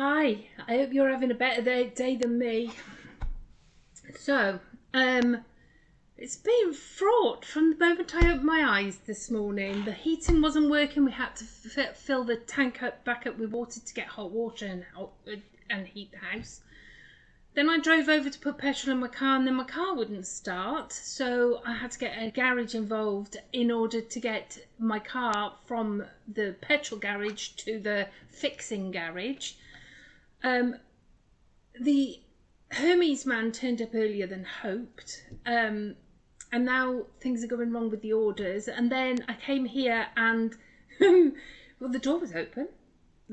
Hi, I hope you're having a better day than me. So, it's been fraught from the moment I opened my eyes this morning. The heating wasn't working. We had to fill the tank back up with water to get hot water and heat the house. Then I drove over to put petrol in my car, and then my car wouldn't start. So I had to get a garage involved in order to get my car from the petrol garage to the fixing garage. The Hermes man turned up earlier than hoped, and now things are going wrong with the orders. And then I came here and, well, the door was open.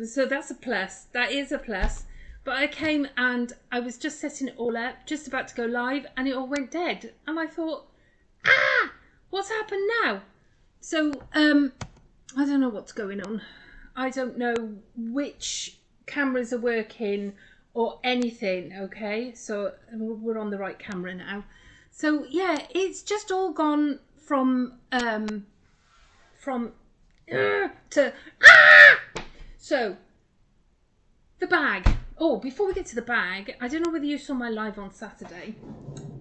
So that's a plus. That is a plus. But I came and I was just setting it all up, just about to go live, and it all went dead. And I thought, what's happened now? So, I don't know what's going on. I don't know which cameras are working or anything. Okay, so we're on the right camera now. So yeah, it's just all gone from to so the bag. Oh, before we get to the bag, I don't know whether you saw my live on Saturday,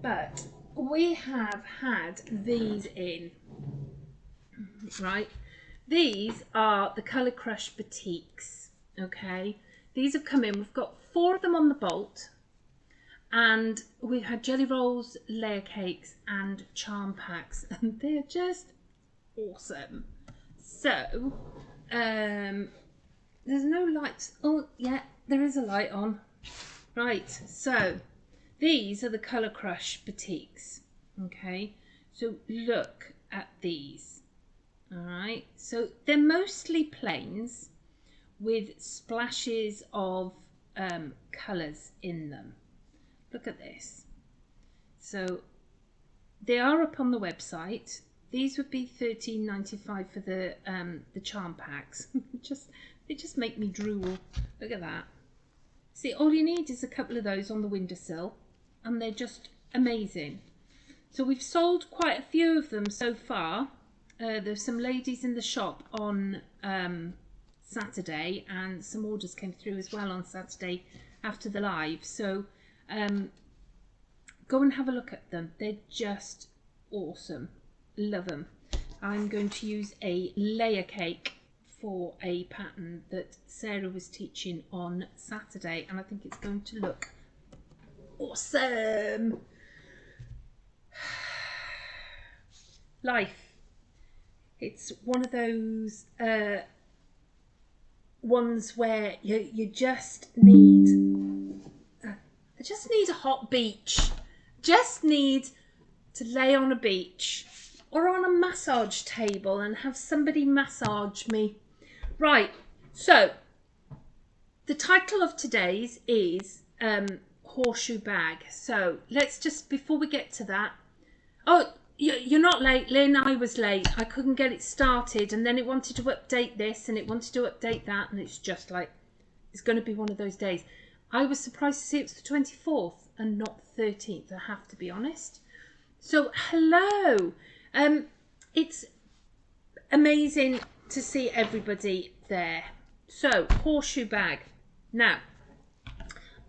but we have had these in, right? These are the Colour Crush Batiks, okay? These have come in. We've got 4 of them on the bolt, and we've had jelly rolls, layer cakes, and charm packs, and they're just awesome. So, there's no lights. Oh, yeah, there is a light on. Right, so these are the Colour Crush Batiks, okay? So look at these, all right? So they're mostly plains with splashes of colours in them. Look at this. So they are up on the website. These would be $13.95 for the charm packs. They just make me drool. Look at that. See, all you need is a couple of those on the windowsill, and they're just amazing. So we've sold quite a few of them so far. There's some ladies in the shop on Saturday, and some orders came through as well on Saturday after the live. So go and have a look at them. They're just awesome. Love them. I'm going to use a layer cake for a pattern that Sarah was teaching on Saturday, and I think it's going to look awesome. Life. It's one of those ones where you just need I just need a hot beach. Just need to lay on a beach or on a massage table and have somebody massage me. Right, so the title of today's is Horseshoe Bag. So let's just, before we get to that, oh, you're not late, Lynn. I was late. I couldn't get it started, and then it wanted to update this and it wanted to update that, and it's just like, it's going to be one of those days. I was surprised to see it's the 24th and not the 13th, I have to be honest. So hello. It's amazing to see everybody there. So, horseshoe bag. Now,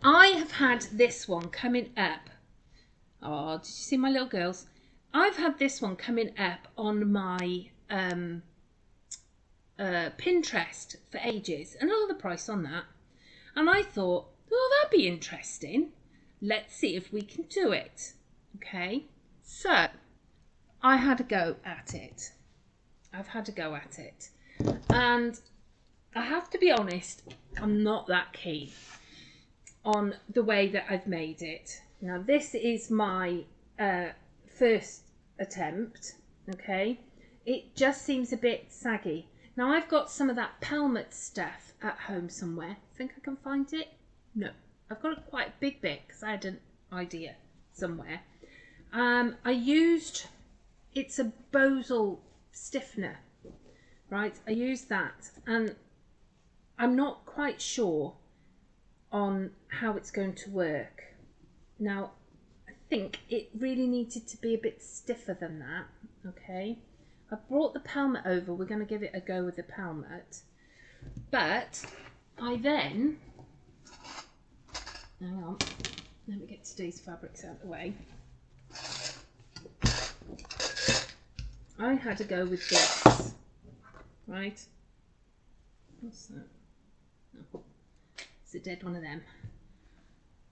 I have had this one coming up. Oh, did you see my little girls? I've had this one coming up on my Pinterest for ages, and I know the price on that. And I thought, oh, that'd be interesting. Let's see if we can do it. Okay, so I had a go at it. I've had a go at it. And I have to be honest, I'm not that keen on the way that I've made it. Now, this is my first attempt, okay? It just seems a bit saggy. Now, I've got some of that pelmet stuff at home somewhere. Think I can find it? No. I've got quite a big bit because I had an idea somewhere. I used, it's a Bosal stiffener, right? I used that, and I'm not quite sure on how it's going to work. Now, I think it really needed to be a bit stiffer than that, okay? I brought the pelmet over. We're going to give it a go with the pelmet. But I then hang on, let me get today's fabrics out of the way. I had to go with this, right? What's that? No. It's a dead one of them.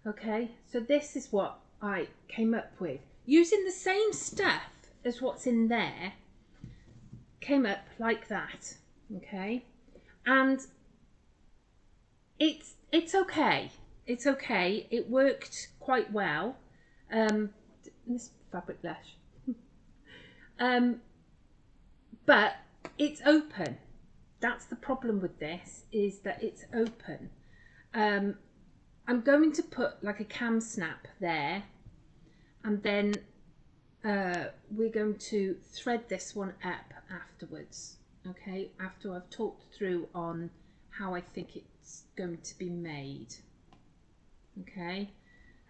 Okay, so this is what I came up with. Using the same stuff as what's in there, came up like that, okay? And it's okay. It's okay. It worked quite well. This fabric lash. But it's open. That's the problem with this, is that it's open. I'm going to put like a cam snap there, and then we're going to thread this one up afterwards, okay, after I've talked through on how I think it's going to be made, okay.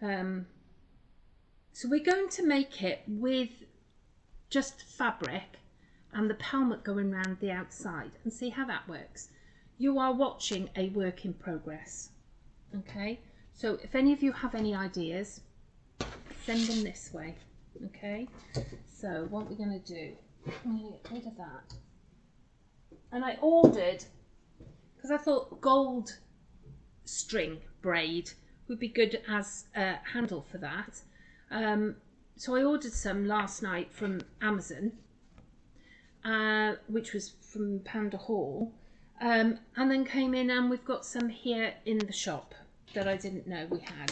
So we're going to make it with just fabric and the pelmet going around the outside, and see how that works. You are watching a work in progress, okay. So if any of you have any ideas, send them this way, okay. So what we're going to do, I'm going to get rid of that. And I ordered, because I thought gold string braid would be good as a handle for that. So I ordered some last night from Amazon, which was from Panda Hall, and then came in and we've got some here in the shop that I didn't know we had.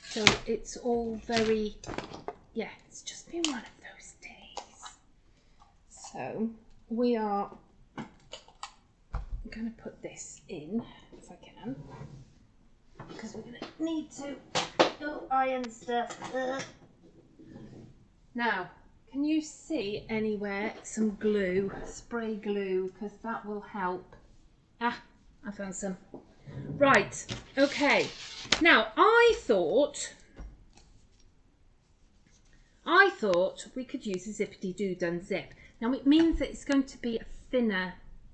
So it's all very, yeah, it's just been one of those days. So we are going to put this in, if I can, because we're going to need to iron stuff. Now, can you see anywhere some glue, spray glue, because that will help. Ah, I found some. Right, okay. Now, I thought we could use a zippity-doo done zip. Now, it means that it's going to be a thinner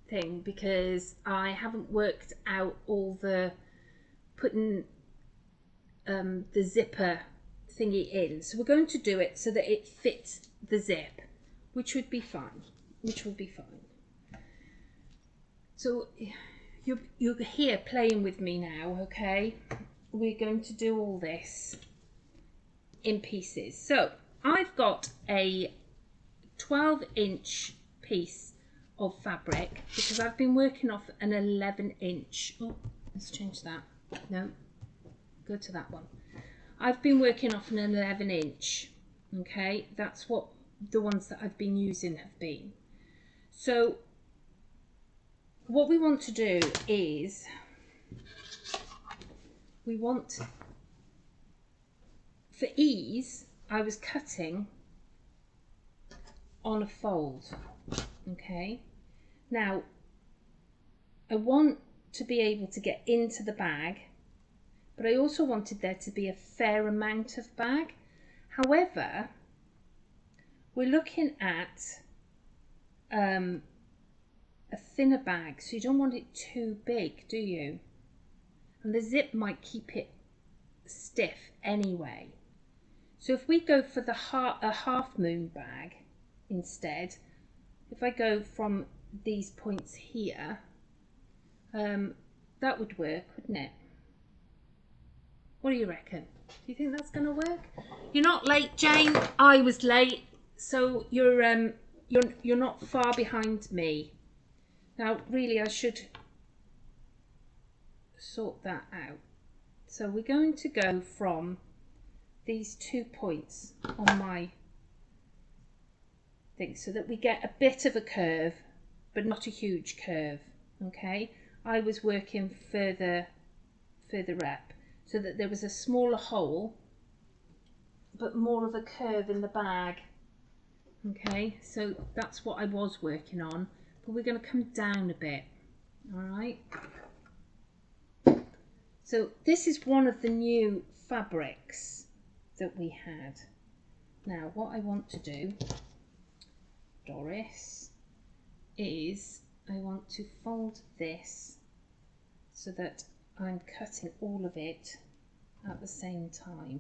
thing, because I haven't worked out all the putting the zipper thingy in. So we're going to do it so that it fits the zip, which would be fine. So you're here playing with me now, okay? We're going to do all this in pieces. So I've got a 12-inch piece of fabric, because I've been working off an 11-inch. Oh, let's change that. No, go to that one. I've been working off an 11-inch, okay? That's what the ones that I've been using have been. So what we want to do is, we want, for ease, I was cutting on a fold, okay? Now, I want to be able to get into the bag, but I also wanted there to be a fair amount of bag. However, we're looking at a thinner bag, so you don't want it too big, do you? And the zip might keep it stiff anyway. So if we go for a half moon bag instead, if I go from these points here, that would work, wouldn't it? What do you reckon? Do you think that's going to work? You're not late, Jane. I was late, so you're not far behind me. Now, really, I should sort that out. So we're going to go from these 2 points on my thing, so that we get a bit of a curve, but not a huge curve. Okay, I was working further up, so that there was a smaller hole, but more of a curve in the bag. Okay, so that's what I was working on, but we're going to come down a bit. All right. So this is one of the new fabrics that we had. Now, what I want to do, Doris, is I want to fold this so that I'm cutting all of it at the same time.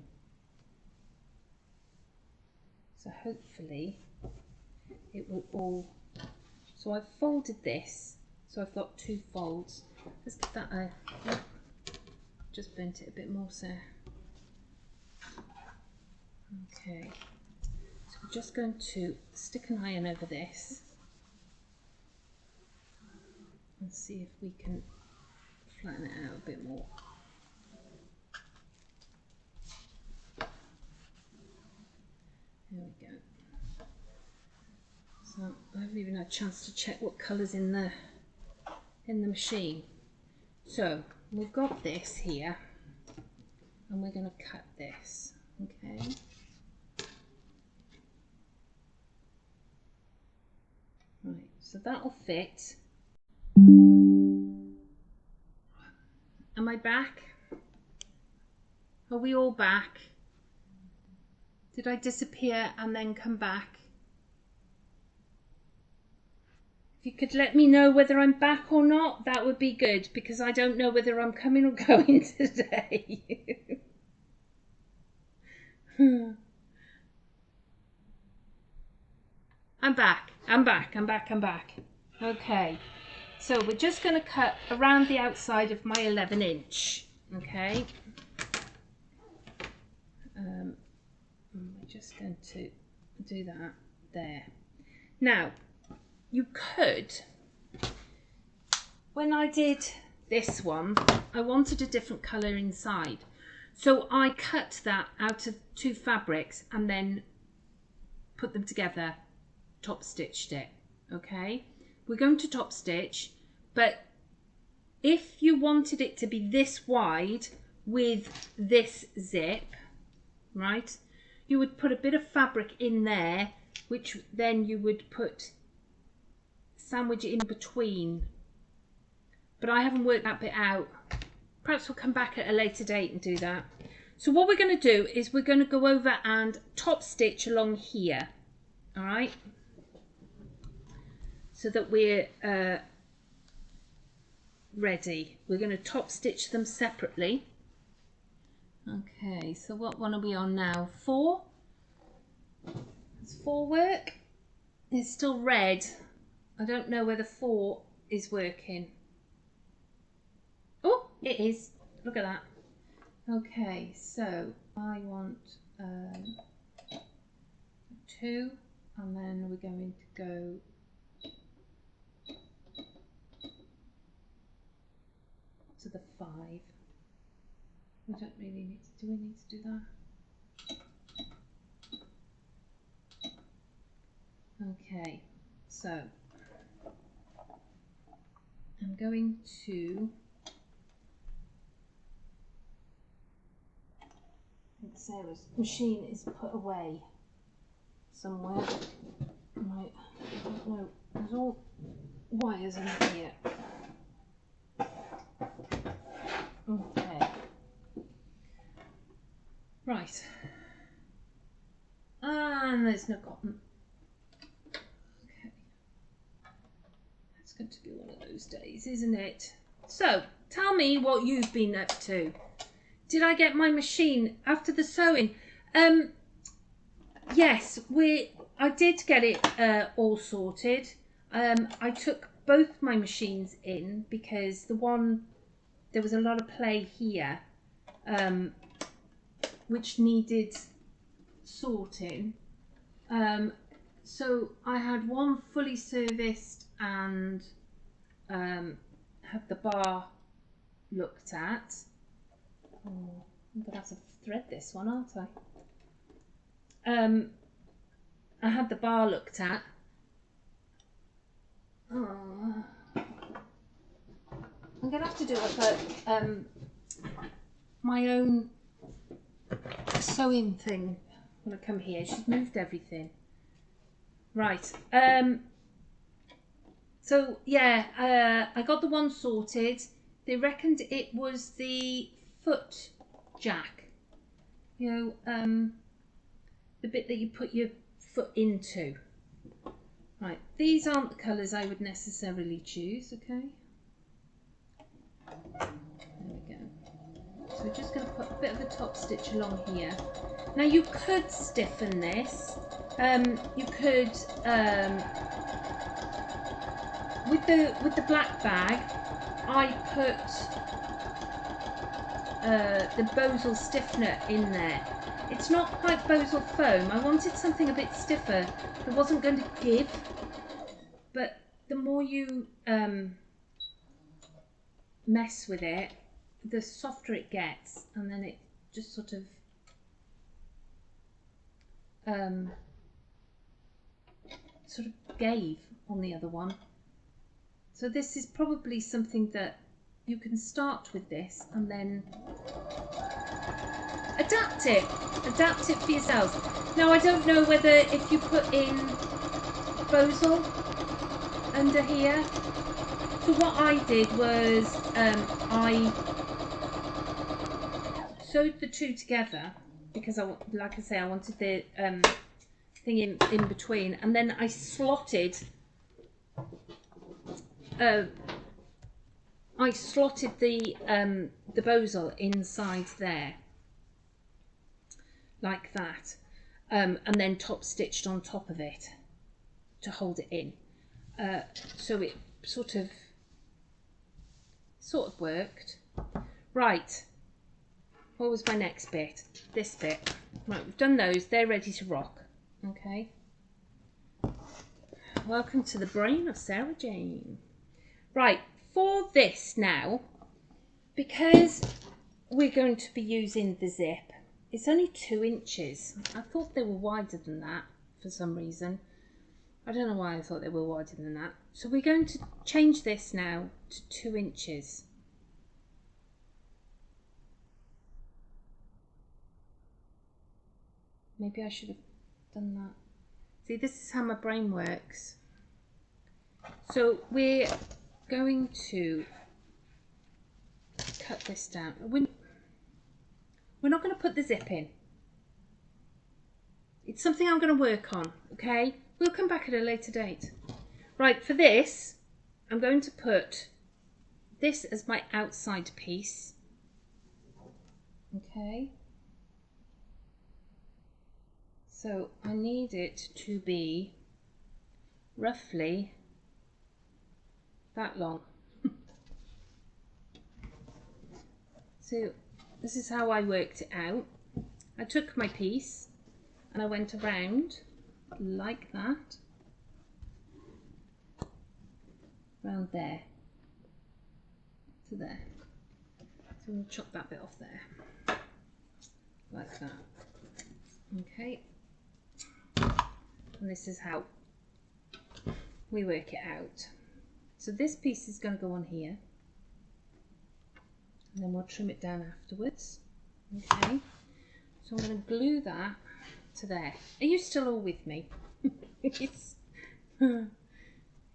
So hopefully it will all, so I've folded this, so I've got 2 folds. Let's give that a, oh, just burnt it a bit more, so. Okay, so we're just going to stick an iron over this and see if we can flatten it out a bit more. There we go. So I haven't even had a chance to check what colour's in the machine. So we've got this here and we're going to cut this, okay? Right, so that'll fit. Am I back? Are we all back? Did I disappear and then come back? If you could let me know whether I'm back or not, that would be good, because I don't know whether I'm coming or going today. I'm back. Okay, so we're just going to cut around the outside of my 11-inch, okay? We're just going to do that there. Now, you could, when I did this one, I wanted a different colour inside. So I cut that out of 2 fabrics and then put them together, top stitched it, okay? We're going to top stitch, but if you wanted it to be this wide with this zip, right, you would put a bit of fabric in there, which then you would sandwich it in between. But I haven't worked that bit out. Perhaps we'll come back at a later date and do that. So what we're going to do is we're going to go over and top stitch along here, all right? So that we're ready. We're going to top stitch them separately. Okay, so what one are we on now? 4? Does 4 work? It's still red. I don't know whether 4 is working. Oh, it is. Look at that. Okay, so I want 2, and then we're going to go to the 5. We don't really need to, do we need to do that? Okay, so I'm going to, I think Sarah's machine is put away somewhere. Right, I don't know, there's all wires in here. Okay. Right. And there's no cotton. Okay. It's going to be one of those days, isn't it? So, tell me what you've been up to. Did I get my machine after the sewing? Yes, I did get it all sorted. I took both my machines in because there was a lot of play here, which needed sorting. So I had one fully serviced and had the bar looked at. Oh, I'm gonna have to thread this one, aren't I? I had the bar looked at. Oh. I'm gonna have to do my own sewing thing when I come here. She's moved everything. Right. So yeah, I got the one sorted. They reckoned it was the foot jack. You know, the bit that you put your foot into. Right. These aren't the colours I would necessarily choose. Okay. There we go. So we're just going to put a bit of the top stitch along here. Now you could stiffen this. You could with the black bag, I put the Bosal stiffener in there. It's not quite Bosal foam. I wanted something a bit stiffer that wasn't going to give, but the more you mess with it, the softer it gets, and then it just sort of gave on the other one. So this is probably something that you can start with this and then adapt it for yourselves. Now I don't know whether if you put in Bosal under here. So what I did was I sewed the two together because like I say, I wanted the thing in between, and then I slotted the Bosal inside there like that, and then top stitched on top of it to hold it in, so it sort of worked. Right, what was my next bit? This bit. Right, we've done those, they're ready to rock. Okay, welcome to the brain of Sarah Jane. Right, for this now, because we're going to be using the zip, it's only 2 inches. I thought they were wider than that for some reason. I don't know why I thought they were wider than that. So we're going to change this now to 2 inches. Maybe I should have done that. See, this is how my brain works. So we're going to cut this down. We're not going to put the zip in. It's something I'm going to work on, okay? We'll come back at a later date. Right, for this, I'm going to put this as my outside piece. Okay. So I need it to be roughly that long. So this is how I worked it out. I took my piece and I went around like that, around there to there. So I'm going to chop that bit off there, like that. Okay, and this is how we work it out. So this piece is going to go on here, and then we'll trim it down afterwards. Okay, so I'm going to glue that to there. Are you still all with me?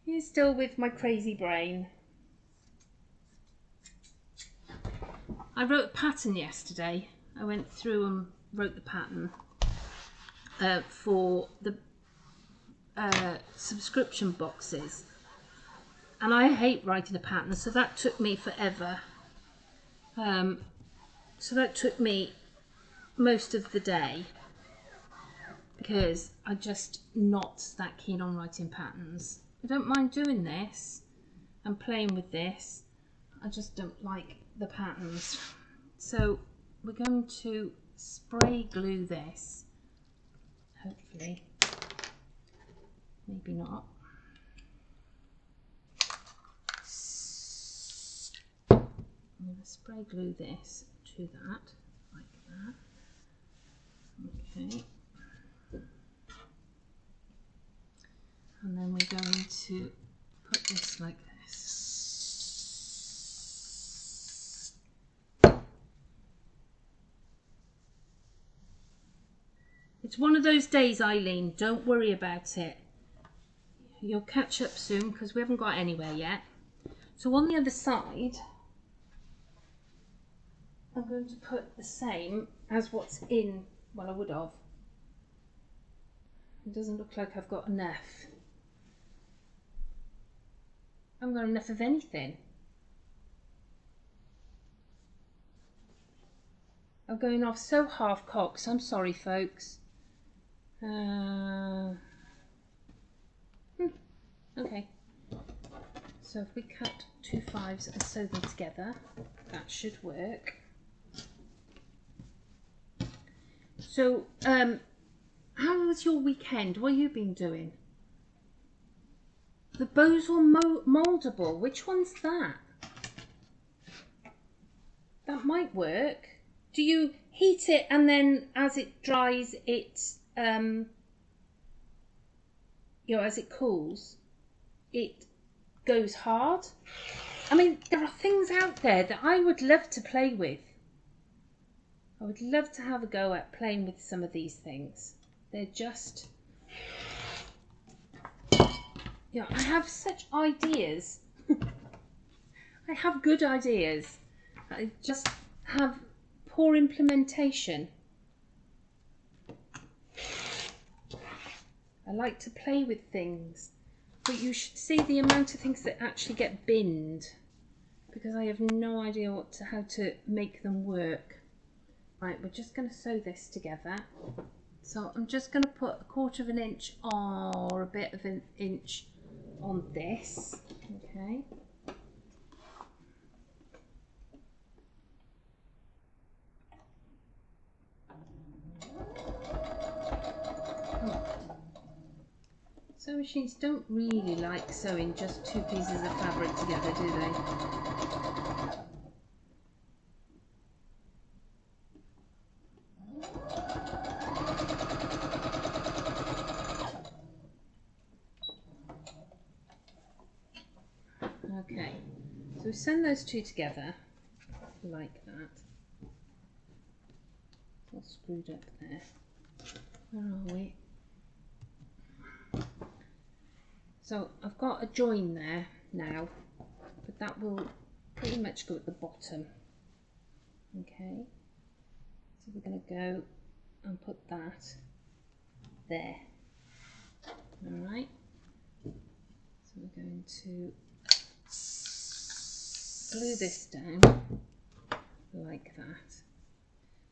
You're still with my crazy brain. I wrote a pattern yesterday. I went through and wrote the pattern for the subscription boxes, and I hate writing a pattern, so that took me forever. So that took me most of the day, because I'm just not that keen on writing patterns. I don't mind doing this and playing with this, I just don't like the patterns. So we're going to spray glue this, hopefully, maybe not. I'm going to spray glue this to that, like that. Okay. And then we're going to put this like this. It's one of those days, Eileen, don't worry about it. You'll catch up soon because we haven't got anywhere yet. So on the other side, I'm going to put the same as what's in, well, I would have. It doesn't look like I've got enough. I haven't got enough of anything. I'm going off so half-cocked, so I'm sorry, folks. Okay. So if we cut 2 5s and sew them together, that should work. So, how was your weekend? What have you been doing? The bows were mouldable. Which one's that? That might work. Do you heat it and then as it dries, it, as it cools, it goes hard? I mean, there are things out there that I would love to play with. I would love to have a go at playing with some of these things. They're just... I have such ideas. I have good ideas. I just have poor implementation. I like to play with things, but you should see the amount of things that actually get binned because I have no idea how to make them work. Right, we're just going to sew this together. So I'm just going to put 1/4 of an inch or a bit of an inch on this. Okay. Sewing machines don't really like sewing just 2 pieces of fabric together, do they? Okay, so we send those 2 together like that. It's all screwed up there. Where are we? So I've got a join there now, but that will pretty much go at the bottom. Okay, so we're going to go and put that there. Alright, so we're going to glue this down like that.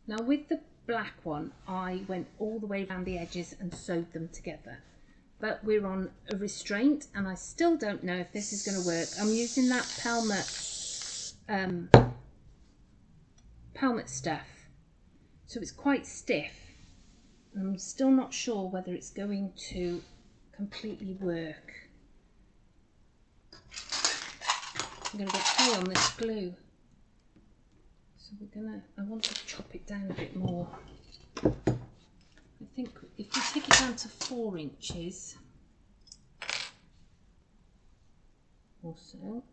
Now with the black one, I went all the way around the edges and sewed them together. But we're on a restraint and I still don't know if this is going to work. I'm using that Pelmet stuff, so it's quite stiff. I'm still not sure whether it's going to completely work. I'm going to get hay on this glue. So I want to chop it down a bit more. I think if we take it down to 4 inches or so,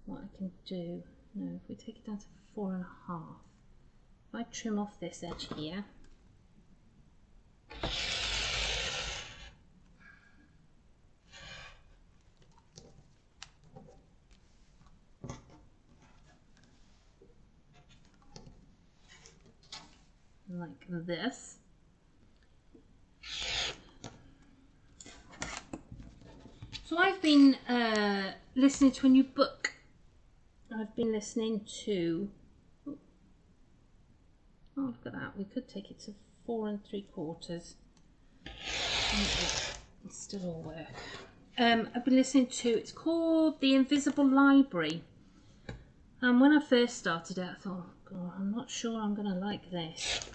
what I can do, no, if we take it down to 4.5, if I trim off this edge here, like this. So I've been listening to a new book. I've been listening to, oh look at that, we could take it to 4 3/4. It still all work. I've been listening to, it's called The Invisible Library. And when I first started it, I thought, oh God, I'm not sure I'm going to like this.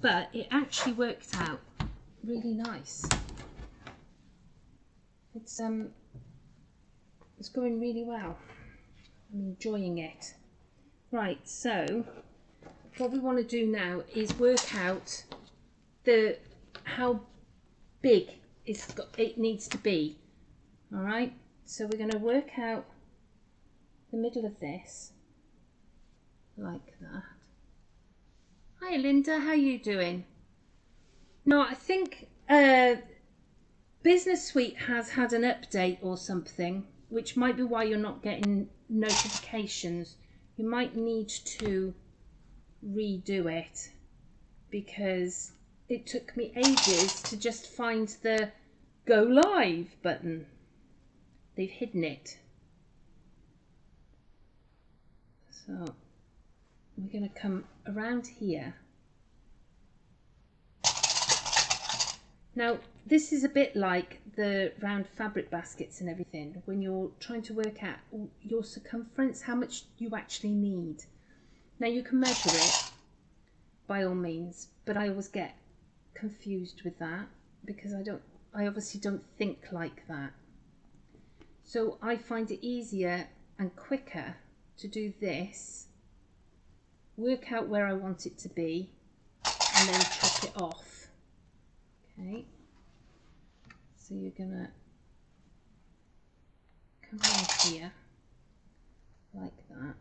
But it actually worked out really nice. It's going really well. I'm enjoying it. Right, so what we want to do now is work out how big it needs to be. All right, so we're going to work out the middle of this like that. Hi Linda, how you doing? No, I think Business Suite has had an update or something, which might be why you're not getting notifications. You might need to redo it because it took me ages to just find the go live button. They've hidden it. So we're going to come around here. Now, this is a bit like the round fabric baskets and everything, when you're trying to work out your circumference, how much you actually need. Now, you can measure it by all means, but I always get confused with that because I obviously don't think like that. So I find it easier and quicker to do this, work out where I want it to be, and then chop it off. Okay, so you're gonna come around here like that.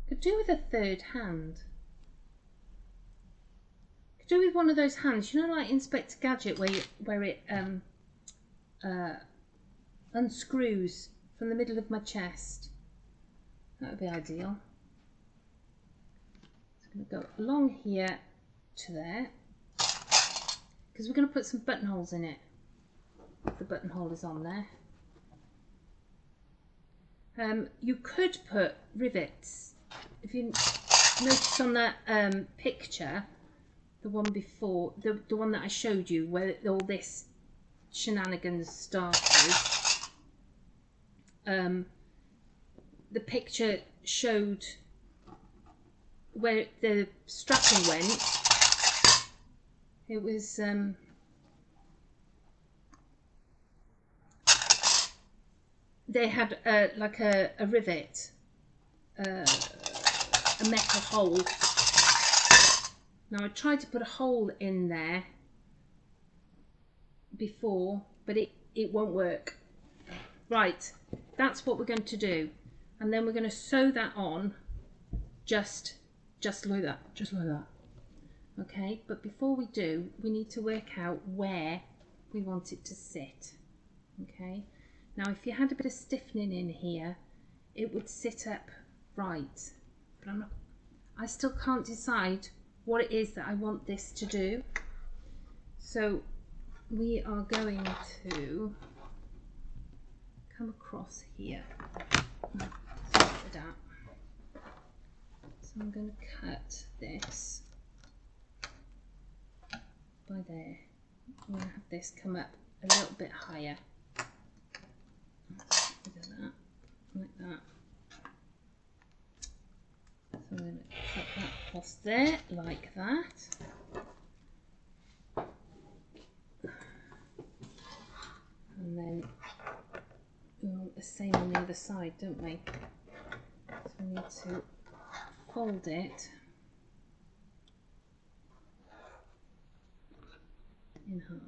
Could do with a third hand. Could do with one of those hands, you know, like Inspector Gadget, where it unscrews from the middle of my chest. That would be ideal. It's going to go along here to there, because we're going to put some buttonholes in it. The buttonhole is on there. You could put rivets. If you notice on that picture, the one before, the one that I showed you, where all this shenanigans started, the picture showed where the strapping went. It was they had like a rivet, a metal hole. Now I tried to put a hole in there before, but it won't work. Right, that's what we're going to do, and then we're going to sew that on just like that, just like that. Okay, but before we do, we need to work out where we want it to sit. Okay, now if you had a bit of stiffening in here, it would sit up right, but I still can't decide what it is that I want this to do. So we are going to come across here. So I'm going to cut this by there. I'm going to have this come up a little bit higher. Do that, like that. So I'm going to cut that across there, like that. And then we want the same on the other side, don't we? So we need to fold it in half.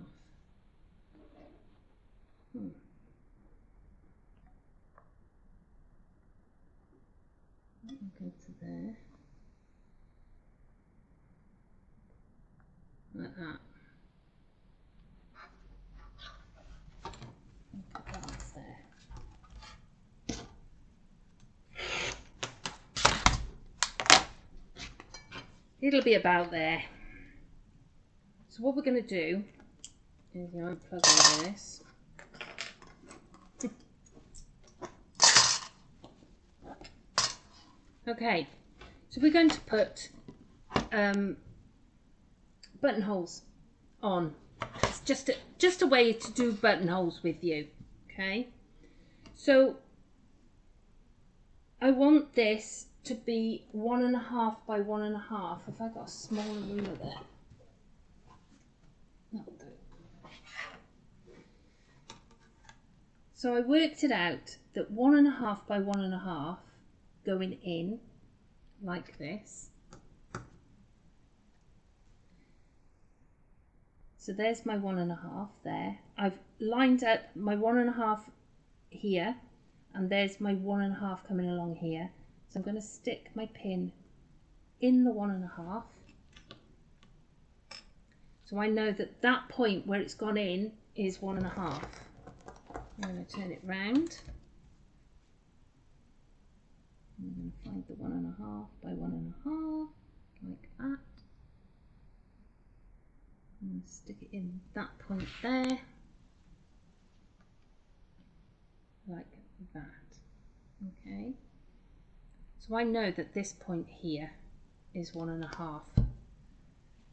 I'll go to there, like that. Put that off there. It'll be about there. So what we're going to do is you unplug all of this. Okay, so we're going to put buttonholes on. It's just a way to do buttonholes with you. Okay, so I want this to be 1.5 by 1.5. Have I got a smaller ruler there? That'll do. So I worked it out that 1.5 by 1.5 going in like this. So there's my 1.5 there. I've lined up my 1.5 here, and there's my 1.5 coming along here. So I'm going to stick my pin in the 1.5. So I know that that point where it's gone in is 1.5. I'm going to turn it round. I'm going to find the 1.5 by 1.5, like that. and stick it in that point there, like that. Okay, so I know that this point here is 1.5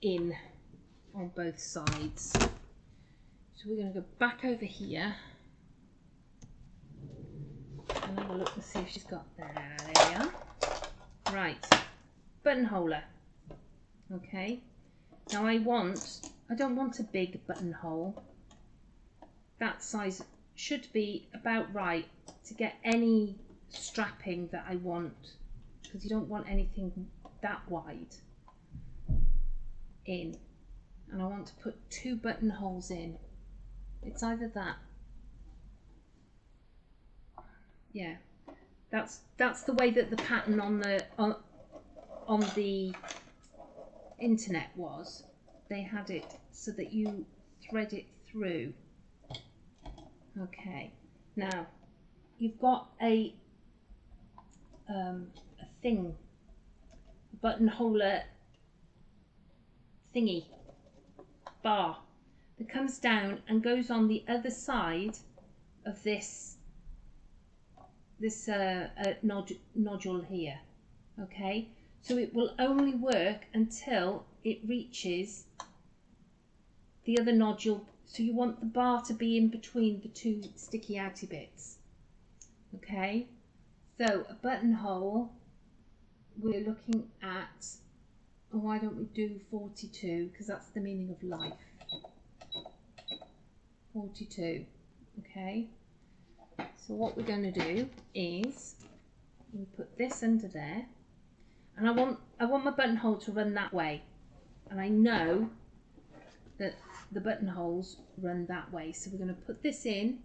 in on both sides. So we're going to go back over here and have a look and see if she's got there. There we are. Right, buttonholer. Okay, now I don't want a big buttonhole. That size should be about right to get any strapping that I want, because you don't want anything that wide in. And I want to put 2 buttonholes in. It's either that. Yeah, that's the way that the pattern on the internet was. They had it so that you thread it through. Okay, now you've got a thing, a buttonholer thingy bar that comes down and goes on the other side of this nodule here. Okay, so it will only work until it reaches the other nodule. So you want the bar to be in between the 2 sticky outy bits. Okay, so a buttonhole, we're looking at, why don't we do 42, because that's the meaning of life. 42. Okay, so what we're going to do is we put this under there, and I want my buttonhole to run that way, and I know that the buttonholes run that way, so we're going to put this in,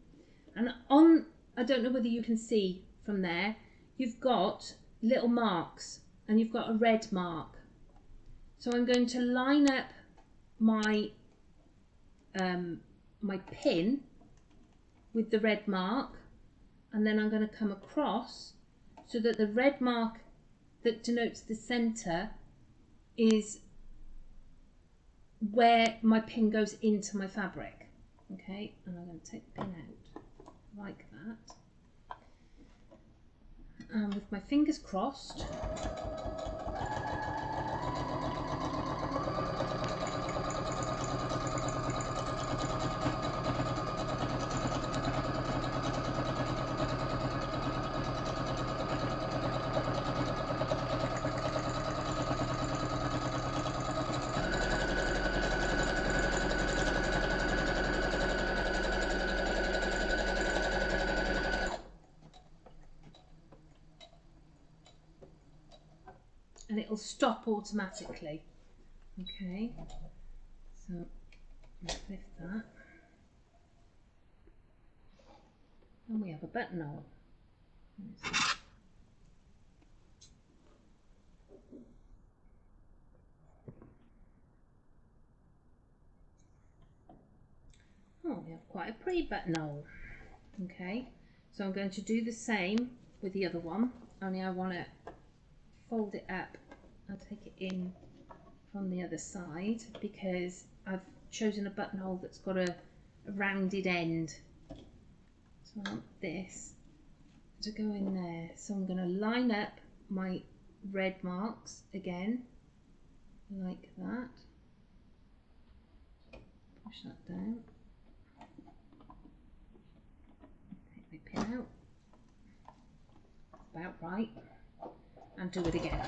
and on, I don't know whether you can see from there, you've got little marks and you've got a red mark. So I'm going to line up my my pin with the red mark, and then I'm going to come across so that the red mark that denotes the center is where my pin goes into my fabric. Okay, and I'm going to take the pin out like that, and with my fingers crossed, and it'll stop automatically. Okay, so let's lift that, and we have a buttonhole. Oh, we have quite a pretty buttonhole. Okay, so I'm going to do the same with the other one, only I want to fold it up and take it in from the other side, because I've chosen a buttonhole that's got a rounded end. So I want this to go in there. So I'm going to line up my red marks again, like that. Push that down. Take my pin out. About right. And do it again.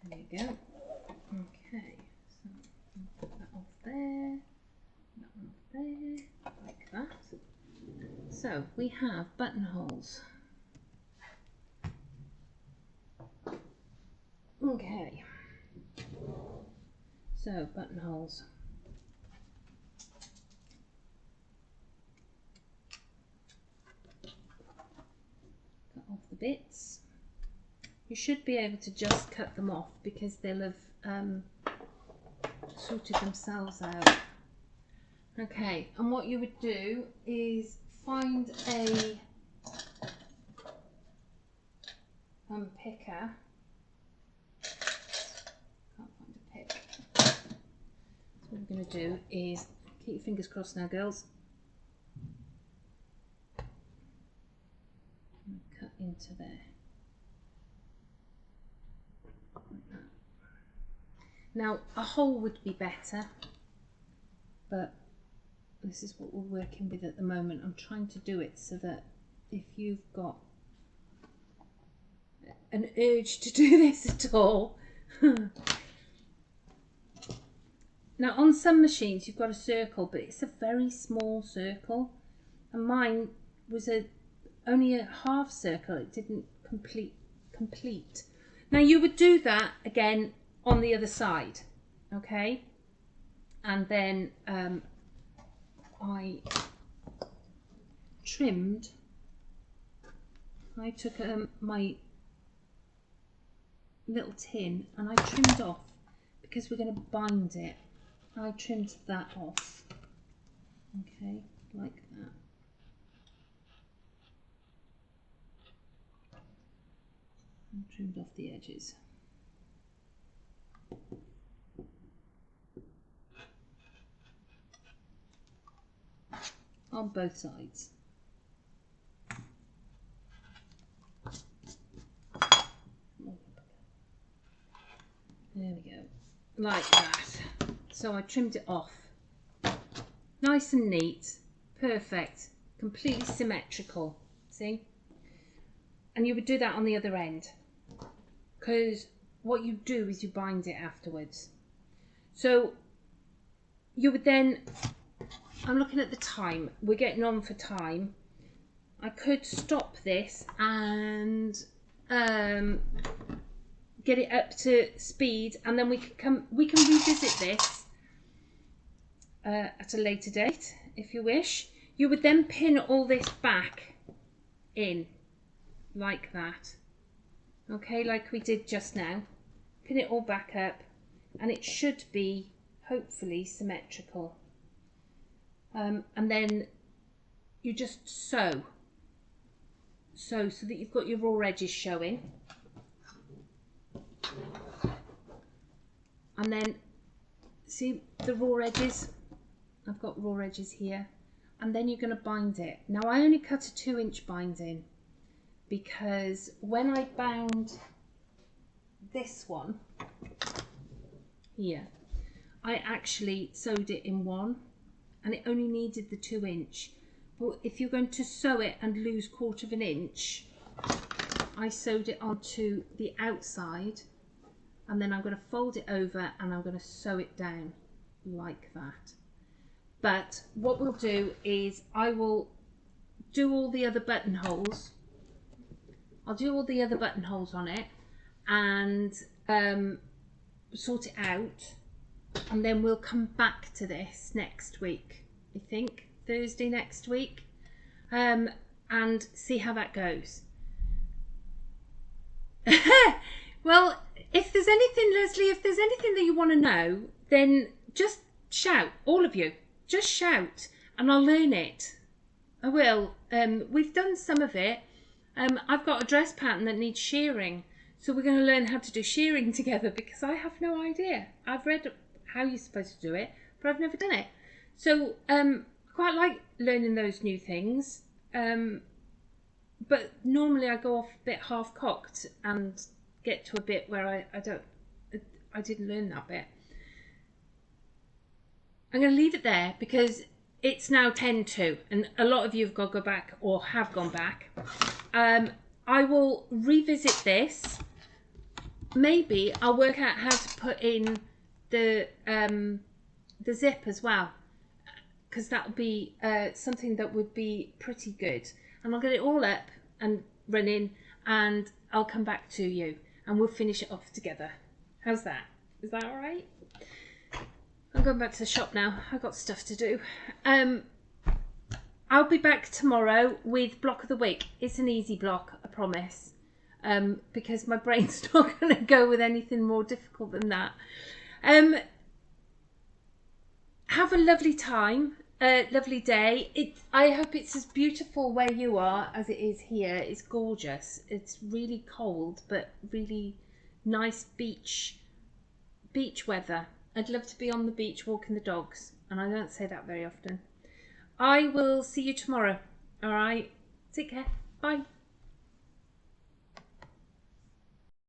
There you go. Okay, so I'll put that off there, that one off there, like that. So we have buttonholes. Okay, so buttonholes. bits. You should be able to just cut them off because they'll have sorted themselves out. Okay, and what you would do is find a picker. Can't find a pick. So what we're going to do is, keep your fingers crossed now, girls. Cut into there. Like that. Now, a hole would be better, but this is what we're working with at the moment. I'm trying to do it so that if you've got an urge to do this at all. Now, on some machines you've got a circle, but it's a very small circle, and mine was only a half circle. It didn't complete. Now you would do that again on the other side, okay? And then I trimmed. I took my little tin and I trimmed off, because we're going to bind it. I trimmed that off, okay, like that. And trimmed off the edges. On both sides. There we go, like that. So I trimmed it off. Nice and neat, perfect, completely symmetrical, see? And you would do that on the other end, because what you do is you bind it afterwards. So you would then, I'm looking at the time, we're getting on for time. I could stop this and get it up to speed, and then we can revisit this at a later date if you wish. You would then pin all this back in like that, okay, like we did just now. Pin it all back up and it should be hopefully symmetrical, and then you just sew so that you've got your raw edges showing. And then see the raw edges, I've got raw edges here, and then you're going to bind it. Now I only cut a 2-inch binding because when I bound this one here, I actually sewed it in one and it only needed the 2-inch. But if you're going to sew it and lose 1/4 of an inch, I sewed it onto the outside, and then I'm going to fold it over and I'm going to sew it down like that. But what we'll do is I will do all the other buttonholes. I'll do all the other buttonholes on it and sort it out, and then we'll come back to this next week, I think Thursday next week, and see how that goes. Well, if there's anything, Leslie, if there's anything that you want to know, then just shout, all of you, just shout and I'll learn it. I will. We've done some of it. I've got a dress pattern that needs shearing, so we're going to learn how to do shearing together, because I have no idea. I've read how you're supposed to do it, but I've never done it. So quite like learning those new things, but normally I go off a bit half-cocked and get to a bit where I didn't learn that bit. I'm going to leave it there because it's now 10:02 and a lot of you have got to go back or have gone back. I will revisit this. Maybe I'll work out how to put in the zip as well, because that would be something that would be pretty good. And I'll get it all up and running, and I'll come back to you and we'll finish it off together. How's that? Is that all right? I'm going back to the shop now. I've got stuff to do. I'll be back tomorrow with block of the week. It's an easy block, I promise, because my brain's not going to go with anything more difficult than that. Have a lovely time, a lovely day. I hope it's as beautiful where you are as it is here. It's gorgeous. It's really cold, but really nice beach weather. I'd love to be on the beach walking the dogs, and I don't say that very often. I will see you tomorrow. All right. Take care. Bye.